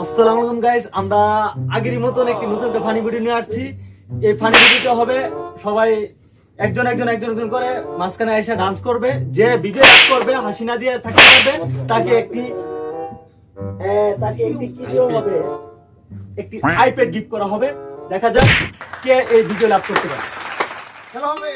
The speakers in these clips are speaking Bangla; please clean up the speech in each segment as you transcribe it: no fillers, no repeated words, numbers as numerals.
আসসালামু আলাইকুম গাইস, আমরা আগের মতন একটি নতুন একটা ফানি ভিডিও নিয়ে আসছি। এই ফানি ভিডিওটা হবে সবাই একজন করে মাঝখানে এসে ডান্স করবে। যে ভিডিও করবে হাসি না দিয়ে থাকতে পারবে তাকে একটি কি দেওয়া হবে, একটি আইপ্যাড গিফট করা হবে। দেখা যাক কে এই ভিডিও লাভ করতে পারে। খেলা হবে।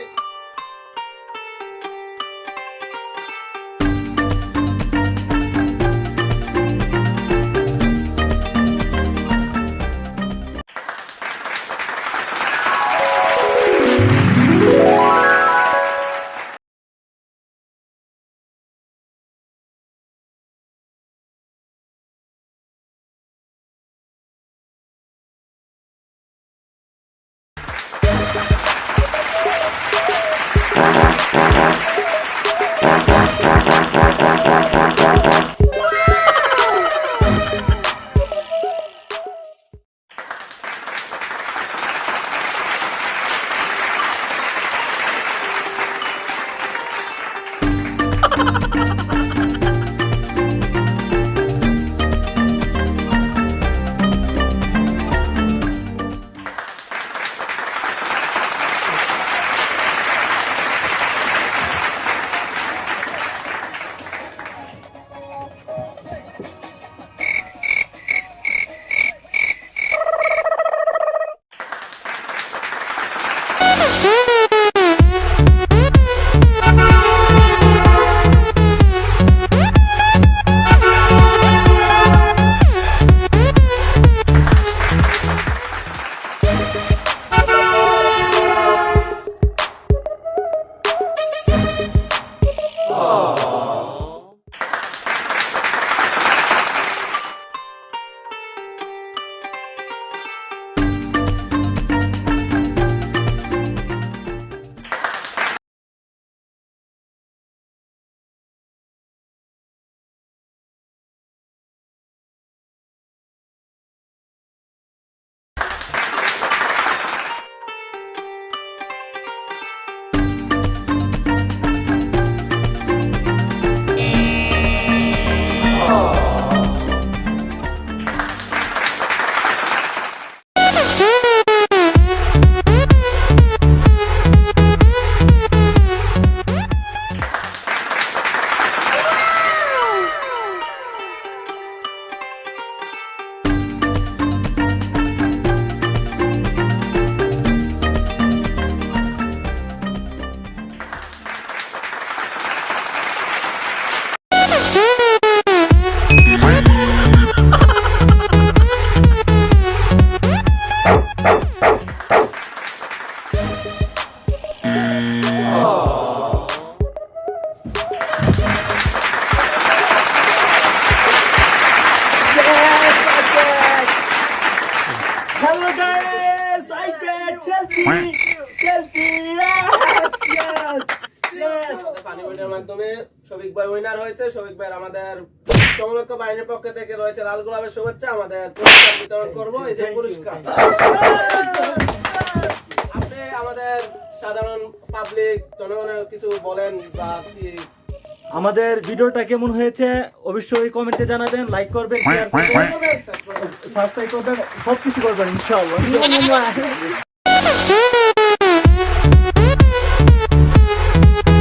Hello guys, iPad selfie. Yes. পানি বইনের মাধ্যমে শফিক ভাই উইনার হয়েছে। শফিক ভাই আমাদের চমলক্ষ বাহিনীর পক্ষ থেকে রয়েছে লাল গোলাপের শুভেচ্ছা। আমাদের পুরস্কার বিতরণ করব। এই যে পুরস্কার, আপনি আমাদের সাধারণ পাবলিক জনগণের কিছু বলেন বা কি আমাদের ভিডিওটা কেমন হয়েছে অবশ্যই কমেন্টে জানাবেন, লাইক করবেন, শেয়ার করবেন, সাবস্ক্রাইব করবেন, সবকিছু করবেন ইনশাআল্লাহ।